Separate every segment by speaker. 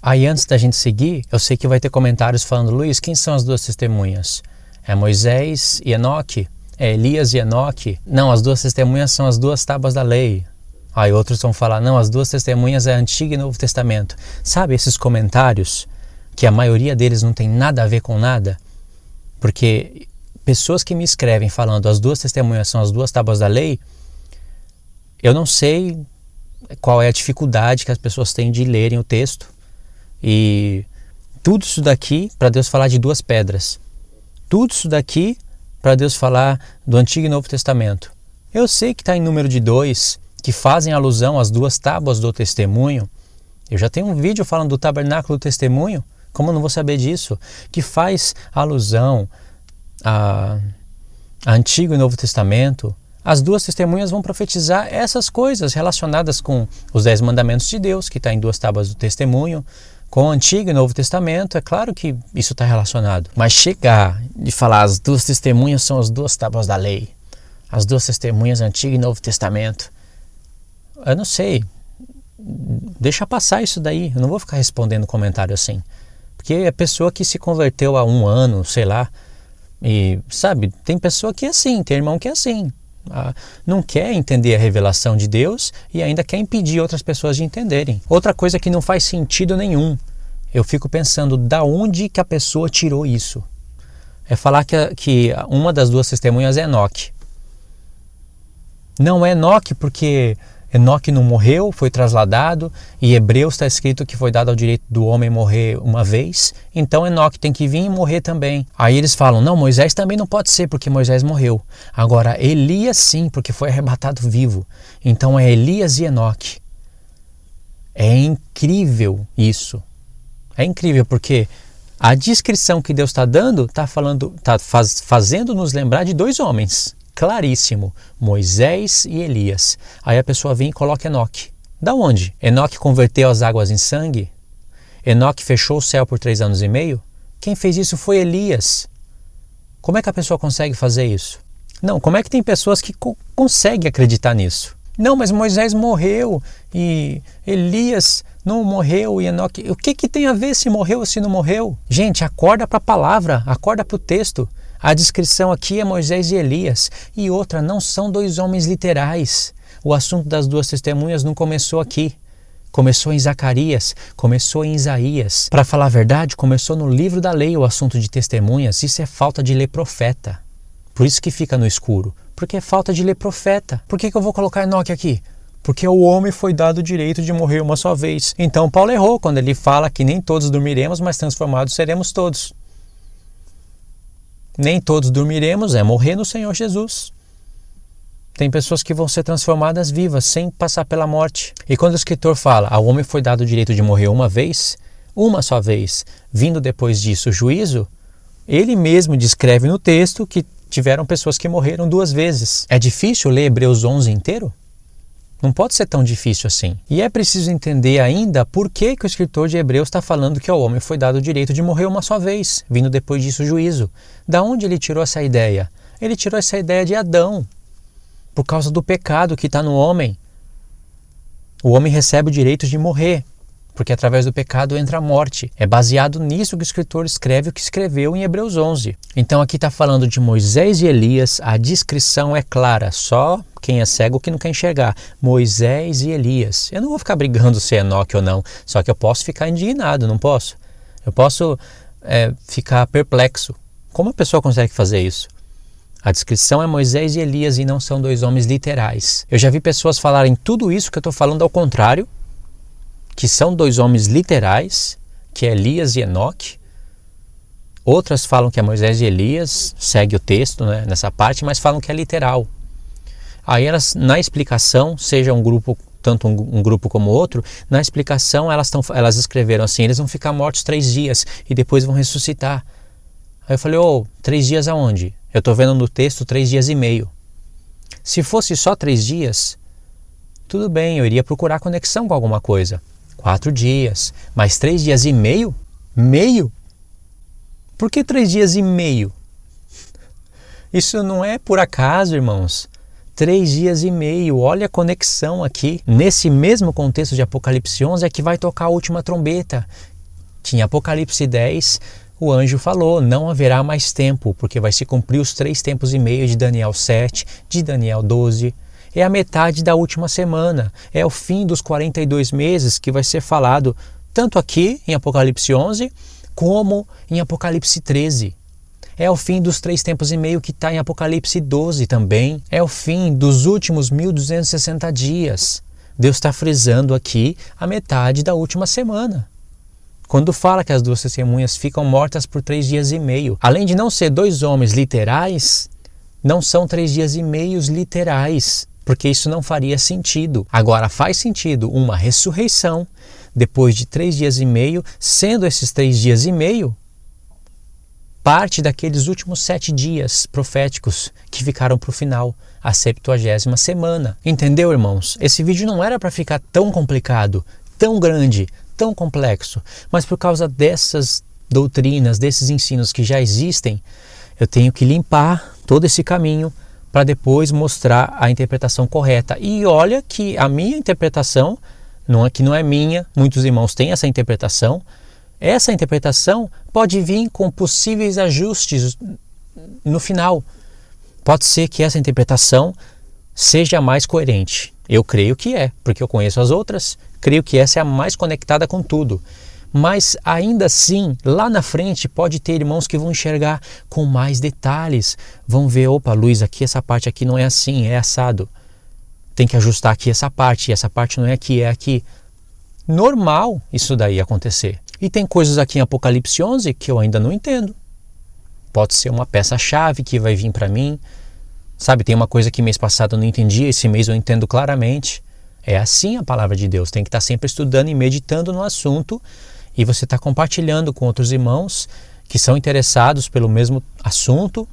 Speaker 1: Aí antes da gente seguir, eu sei que vai ter comentários falando: Luiz, quem são as duas testemunhas? É Moisés e Enoque? É Elias e Enoque? Não, as duas testemunhas são as duas tábuas da lei. Aí outros vão falar: não, as duas testemunhas é Antigo e Novo Testamento. Sabe esses comentários, que a maioria deles não tem nada a ver com nada? Porque pessoas que me escrevem falando as duas testemunhas são as duas tábuas da lei, eu não sei qual é a dificuldade que as pessoas têm de lerem o texto. E tudo isso daqui para Deus falar de duas pedras. Tudo isso daqui para Deus falar do Antigo e Novo Testamento. Eu sei que está em número de 2, que fazem alusão às duas tábuas do testemunho. Eu já tenho um vídeo falando do tabernáculo do testemunho. Como eu não vou saber disso? Que faz alusão a Antigo e Novo Testamento. As duas testemunhas vão profetizar essas coisas relacionadas com os 10 mandamentos de Deus, que está em duas tábuas do testemunho, com o Antigo e Novo Testamento. É claro que isso está relacionado. Mas chegar e falar as duas testemunhas são as duas tábuas da lei, as duas testemunhas Antigo e Novo Testamento, eu não sei. Deixa passar isso daí. Eu não vou ficar respondendo comentário assim. Porque é pessoa que se converteu há 1 ano, sei lá. E, sabe, tem pessoa que é assim, tem irmão que é assim. Não quer entender a revelação de Deus e ainda quer impedir outras pessoas de entenderem. Outra coisa que não faz sentido nenhum. Eu fico pensando, da onde que a pessoa tirou isso? É falar que uma das duas testemunhas é Enoque. Não é Enoque porque Enoque não morreu, foi trasladado, e Hebreus está escrito que foi dado ao direito do homem morrer uma vez, então Enoque tem que vir e morrer também. Aí eles falam: não, Moisés também não pode ser porque Moisés morreu. Agora Elias sim, porque foi arrebatado vivo. Então é Elias e Enoque. É incrível isso. É incrível porque a descrição que Deus está dando está fazendo nos lembrar de 2 homens. Claríssimo, Moisés e Elias. Aí a pessoa vem e coloca Enoque. Da onde? Enoque converteu as águas em sangue? Enoque fechou o céu por 3 anos e meio? Quem fez isso foi Elias. Como é que a pessoa consegue fazer isso? Não, como é que tem pessoas que conseguem acreditar nisso? Não, mas Moisés morreu e Elias não morreu e Enoque... O que tem a ver se morreu ou se não morreu? Gente, acorda para a palavra, acorda para o texto. A descrição aqui é Moisés e Elias. E outra, não são 2 homens literais. O assunto das duas testemunhas não começou aqui. Começou em Zacarias, começou em Isaías. Para falar a verdade, começou no livro da lei o assunto de testemunhas. Isso é falta de ler profeta. Por isso que fica no escuro. Porque é falta de ler profeta. Por que eu vou colocar Enoque aqui? Porque o homem foi dado o direito de morrer uma só vez. Então Paulo errou quando ele fala que nem todos dormiremos, mas transformados seremos todos. Nem todos dormiremos, é morrer no Senhor Jesus. Tem pessoas que vão ser transformadas vivas, sem passar pela morte. E quando o escritor fala, ao homem foi dado o direito de morrer uma só vez, vindo depois disso o juízo, ele mesmo descreve no texto que tiveram pessoas que morreram 2 vezes. É difícil ler Hebreus 11 inteiro? Não pode ser tão difícil assim. E é preciso entender ainda por que o escritor de Hebreus está falando que ao homem foi dado o direito de morrer uma só vez, vindo depois disso o juízo. Da onde ele tirou essa ideia? Ele tirou essa ideia de Adão, por causa do pecado que está no homem. O homem recebe o direito de morrer, porque através do pecado entra a morte. É baseado nisso que o escritor escreve o que escreveu em Hebreus 11. Então aqui está falando de Moisés e Elias, a descrição é clara, só quem é cego que não quer enxergar. Moisés e Elias. Eu não vou ficar brigando se é Enoque ou não, só que eu posso ficar indignado, não posso? Eu posso ficar perplexo. Como a pessoa consegue fazer isso? A descrição é Moisés e Elias e não são 2 homens literais. Eu já vi pessoas falarem tudo isso que eu estou falando ao contrário, que são 2 homens literais, que é Elias e Enoque. Outras falam que é Moisés e Elias, segue o texto, né, nessa parte, mas falam que é literal. Aí elas, na explicação, seja um grupo, tanto um grupo como outro, na explicação elas escreveram assim: eles vão ficar mortos 3 dias e depois vão ressuscitar. Aí eu falei: 3 dias aonde? Eu estou vendo no texto 3 dias e meio. Se fosse só 3 dias, tudo bem, eu iria procurar conexão com alguma coisa. 4 dias, mas 3 dias e meio? Meio? Por que 3 dias e meio? Isso não é por acaso, irmãos. 3 dias e meio, olha a conexão aqui. Nesse mesmo contexto de Apocalipse 11 é que vai tocar a última trombeta. que em Apocalipse 10 o anjo falou, não haverá mais tempo, porque vai se cumprir os 3 tempos e meio de Daniel 7, de Daniel 12. É a metade da última semana, é o fim dos 42 meses que vai ser falado tanto aqui em Apocalipse 11, como em Apocalipse 13. É o fim dos 3 tempos e meio que está em Apocalipse 12 também. É o fim dos últimos 1260 dias. Deus está frisando aqui a metade da última semana. Quando fala que as 2 testemunhas ficam mortas por 3 dias e meio, além de não ser 2 homens literais, não são 3 dias e meio literais, porque isso não faria sentido. Agora faz sentido uma ressurreição depois de 3 dias e meio, sendo esses 3 dias e meio parte daqueles últimos 7 dias proféticos que ficaram para o final, a 70ª semana. Entendeu, irmãos? Esse vídeo não era para ficar tão complicado, tão grande, tão complexo, mas por causa dessas doutrinas, desses ensinos que já existem, eu tenho que limpar todo esse caminho para depois mostrar a interpretação correta. E olha que a minha interpretação, que não é minha, muitos irmãos têm essa interpretação. Essa interpretação pode vir com possíveis ajustes no final. Pode ser que essa interpretação seja mais coerente. Eu creio que é, porque eu conheço as outras, creio que essa é a mais conectada com tudo. Mas ainda assim, lá na frente pode ter irmãos que vão enxergar com mais detalhes. Vão ver, opa, Luiz, aqui essa parte aqui não é assim, é assado. Tem que ajustar aqui essa parte não é aqui, é aqui. Normal isso daí acontecer. E tem coisas aqui em Apocalipse 11 que eu ainda não entendo. Pode ser uma peça-chave que vai vir para mim. Sabe, tem uma coisa que mês passado eu não entendi, esse mês eu entendo claramente. É assim a palavra de Deus. Tem que estar sempre estudando e meditando no assunto. E você está compartilhando com outros irmãos que são interessados pelo mesmo assunto,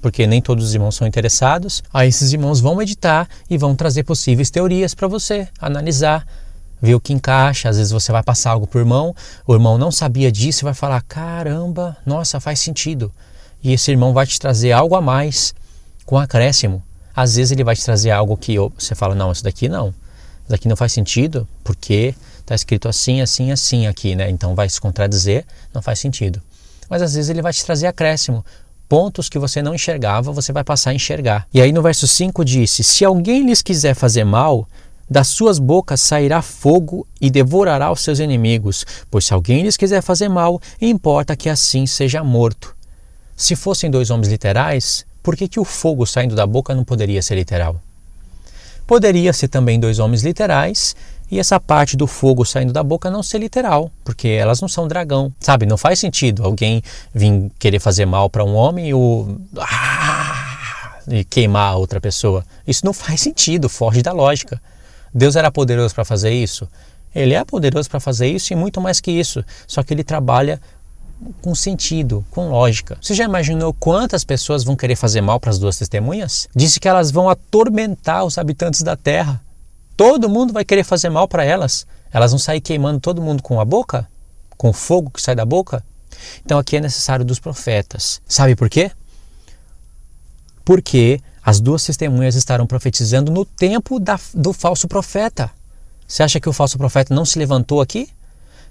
Speaker 1: porque nem todos os irmãos são interessados. Aí esses irmãos vão meditar e vão trazer possíveis teorias para você analisar, ver o que encaixa. Às vezes você vai passar algo para o irmão não sabia disso e vai falar, caramba, nossa, faz sentido. E esse irmão vai te trazer algo a mais, com acréscimo. Às vezes ele vai te trazer algo que você fala, não, isso daqui não. Isso daqui não faz sentido, porque está escrito assim, assim, assim aqui, né? Então vai se contradizer, não faz sentido. Mas às vezes ele vai te trazer acréscimo. Pontos que você não enxergava, você vai passar a enxergar. E aí no verso 5 disse, se alguém lhes quiser fazer mal, das suas bocas sairá fogo e devorará os seus inimigos, pois se alguém lhes quiser fazer mal, importa que assim seja morto. Se fossem 2 homens literais, por que o fogo saindo da boca não poderia ser literal? Poderia ser também 2 homens literais e essa parte do fogo saindo da boca não ser literal, porque elas não são dragão. Sabe, não faz sentido alguém vir querer fazer mal para um homem e queimar a outra pessoa. Isso não faz sentido, foge da lógica. Deus era poderoso para fazer isso? Ele é poderoso para fazer isso e muito mais que isso. Só que ele trabalha com sentido, com lógica. Você já imaginou quantas pessoas vão querer fazer mal para as 2 testemunhas? Disse que elas vão atormentar os habitantes da terra. Todo mundo vai querer fazer mal para elas. Elas vão sair queimando todo mundo com a boca? Com o fogo que sai da boca? Então aqui é necessário dos profetas. Sabe por quê? Porque as 2 testemunhas estarão profetizando no tempo do falso profeta. Você acha que o falso profeta não se levantou aqui?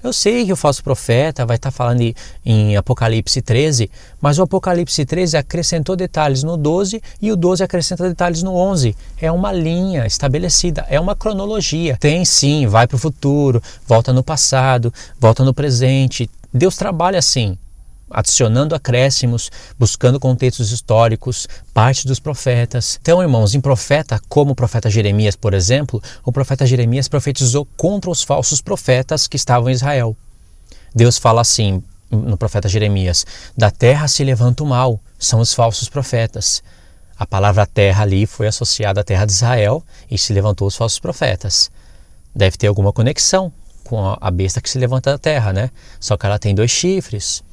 Speaker 1: Eu sei que o falso profeta vai estar falando em Apocalipse 13, mas o Apocalipse 13 acrescentou detalhes no 12 e o 12 acrescenta detalhes no 11. É uma linha estabelecida, é uma cronologia. Tem sim, vai para o futuro, volta no passado, volta no presente. Deus trabalha assim, adicionando acréscimos, buscando contextos históricos, parte dos profetas. Então, irmãos, em profeta, como o profeta Jeremias, por exemplo, o profeta Jeremias profetizou contra os falsos profetas que estavam em Israel. Deus fala assim no profeta Jeremias, da terra se levanta o mal, são os falsos profetas. A palavra terra ali foi associada à terra de Israel e se levantou os falsos profetas. Deve ter alguma conexão com a besta que se levanta da terra, né? Só que ela tem 2 chifres.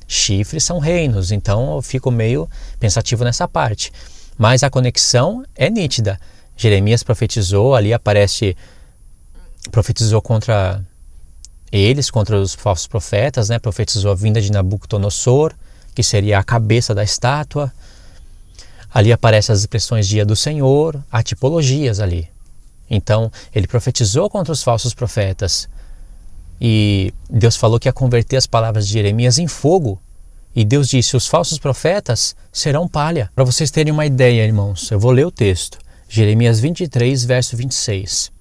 Speaker 1: Chifres são reinos, então eu fico meio pensativo nessa parte. Mas a conexão é nítida. Jeremias profetizou, ali profetizou contra eles, contra os falsos profetas, né? Profetizou a vinda de Nabucodonosor, que seria a cabeça da estátua. Ali aparecem as expressões dia do Senhor, há tipologias ali. Então, ele profetizou contra os falsos profetas. E Deus falou que ia converter as palavras de Jeremias em fogo. E Deus disse, os falsos profetas serão palha. Para vocês terem uma ideia, irmãos, eu vou ler o texto. Jeremias 23, verso 26.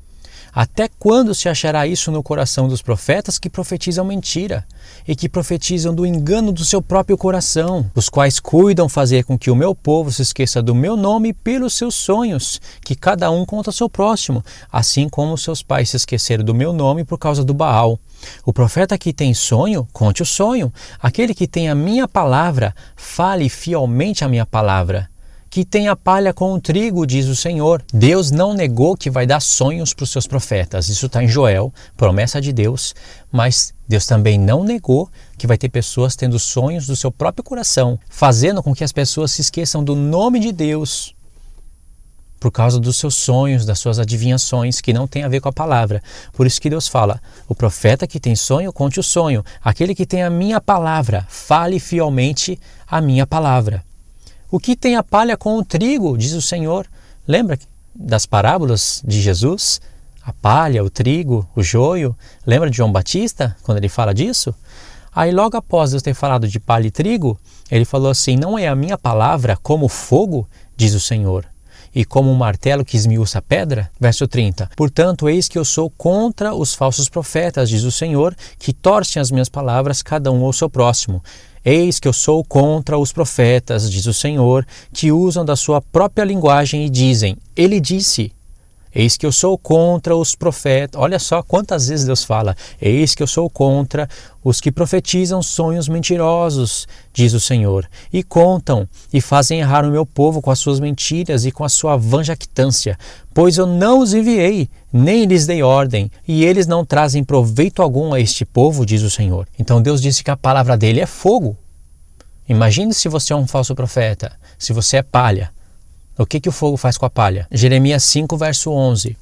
Speaker 1: Até quando se achará isso no coração dos profetas que profetizam mentira e que profetizam do engano do seu próprio coração, os quais cuidam fazer com que o meu povo se esqueça do meu nome pelos seus sonhos, que cada um conta ao seu próximo, assim como seus pais se esqueceram do meu nome por causa do Baal. O profeta que tem sonho, conte o sonho. Aquele que tem a minha palavra, fale fielmente a minha palavra. Que tem a palha com o trigo, diz o Senhor. Deus não negou que vai dar sonhos para os seus profetas. Isso está em Joel, promessa de Deus. Mas Deus também não negou que vai ter pessoas tendo sonhos do seu próprio coração, fazendo com que as pessoas se esqueçam do nome de Deus por causa dos seus sonhos, das suas adivinhações, que não tem a ver com a palavra. Por isso que Deus fala, o profeta que tem sonho, conte o sonho. Aquele que tem a minha palavra, fale fielmente a minha palavra. O que tem a palha com o trigo, diz o Senhor. Lembra das parábolas de Jesus? A palha, o trigo, o joio. Lembra de João Batista, quando ele fala disso? Aí logo após Deus ter falado de palha e trigo, ele falou assim, não é a minha palavra como fogo, diz o Senhor, e como um martelo que esmiuça a pedra? Verso 30. Portanto, eis que eu sou contra os falsos profetas, diz o Senhor, que torcem as minhas palavras, cada um ao seu próximo. Eis que eu sou contra os profetas, diz o Senhor, que usam da sua própria linguagem e dizem, ele disse. Eis que eu sou contra os profetas. Olha só quantas vezes Deus fala. Eis que eu sou contra os que profetizam sonhos mentirosos, diz o Senhor, e contam e fazem errar o meu povo com as suas mentiras e com a sua vã jactância. Pois eu não os enviei, nem lhes dei ordem, e eles não trazem proveito algum a este povo, diz o Senhor. Então Deus disse que a palavra dele é fogo. Imagine se você é um falso profeta, se você é palha. O que o fogo faz com a palha? Jeremias 5, verso 11.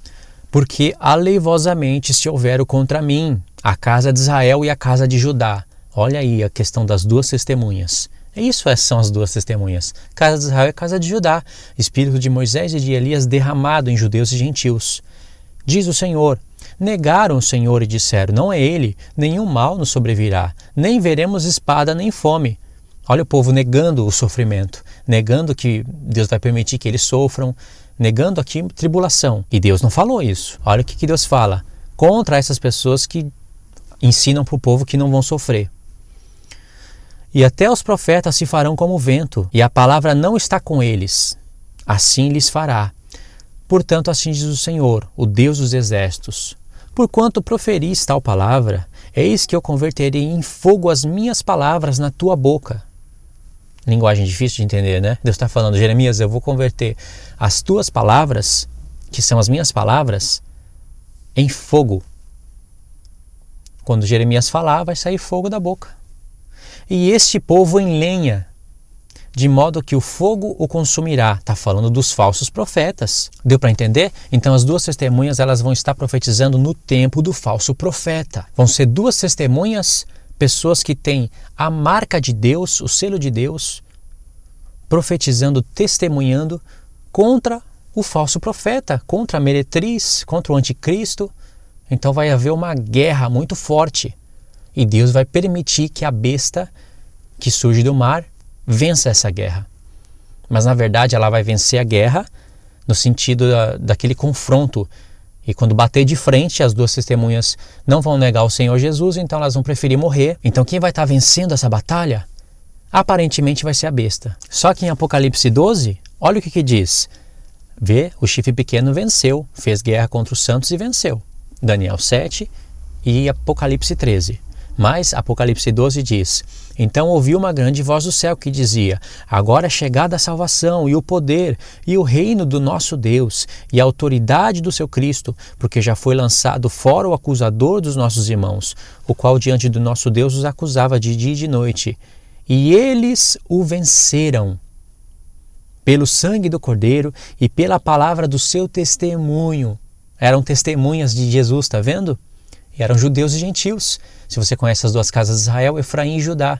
Speaker 1: Porque aleivosamente se houveram contra mim, a casa de Israel e a casa de Judá. Olha aí a questão das duas testemunhas. Isso são as duas testemunhas. Casa de Israel e casa de Judá. Espírito de Moisés e de Elias derramado em judeus e gentios. Diz o Senhor, negaram o Senhor e disseram, não é ele, nenhum mal nos sobrevirá, nem veremos espada nem fome. Olha o povo negando o sofrimento, negando que Deus vai permitir que eles sofram, negando aqui tribulação. E Deus não falou isso. Olha o que Deus fala contra essas pessoas que ensinam para o povo que não vão sofrer. E até os profetas se farão como vento, e a palavra não está com eles. Assim lhes fará. Portanto, assim diz o Senhor, o Deus dos exércitos. Porquanto proferis tal palavra, eis que eu converterei em fogo as minhas palavras na tua boca. Linguagem difícil de entender, né? Deus está falando, Jeremias, eu vou converter as tuas palavras, que são as minhas palavras, em fogo. Quando Jeremias falar, vai sair fogo da boca. E este povo em lenha, de modo que o fogo o consumirá. Está falando dos falsos profetas. Deu para entender? Então as duas testemunhas elas vão estar profetizando no tempo do falso profeta. Vão ser duas testemunhas, pessoas que têm a marca de Deus, o selo de Deus, profetizando, testemunhando contra o falso profeta, contra a meretriz, contra o anticristo. Então vai haver uma guerra muito forte. E Deus vai permitir que a besta que surge do mar vença essa guerra. Mas na verdade ela vai vencer a guerra no sentido daquele confronto. E quando bater de frente, as duas testemunhas não vão negar o Senhor Jesus, então elas vão preferir morrer. Então quem vai estar vencendo essa batalha? Aparentemente vai ser a besta. Só que em Apocalipse 12, olha o que diz. Vê, o chifre pequeno venceu, fez guerra contra os santos e venceu. Daniel 7 e Apocalipse 13. Mas Apocalipse 12 diz, então ouvi uma grande voz do céu que dizia, agora é chegada a salvação e o poder e o reino do nosso Deus e a autoridade do seu Cristo, porque já foi lançado fora o acusador dos nossos irmãos, o qual diante do nosso Deus os acusava de dia e de noite. E eles o venceram pelo sangue do Cordeiro e pela palavra do seu testemunho. Eram testemunhas de Jesus, está vendo? E eram judeus e gentios. Se você conhece as duas casas de Israel, Efraim e Judá.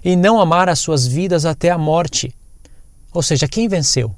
Speaker 1: E não amaram as suas vidas até a morte. Ou seja, quem venceu?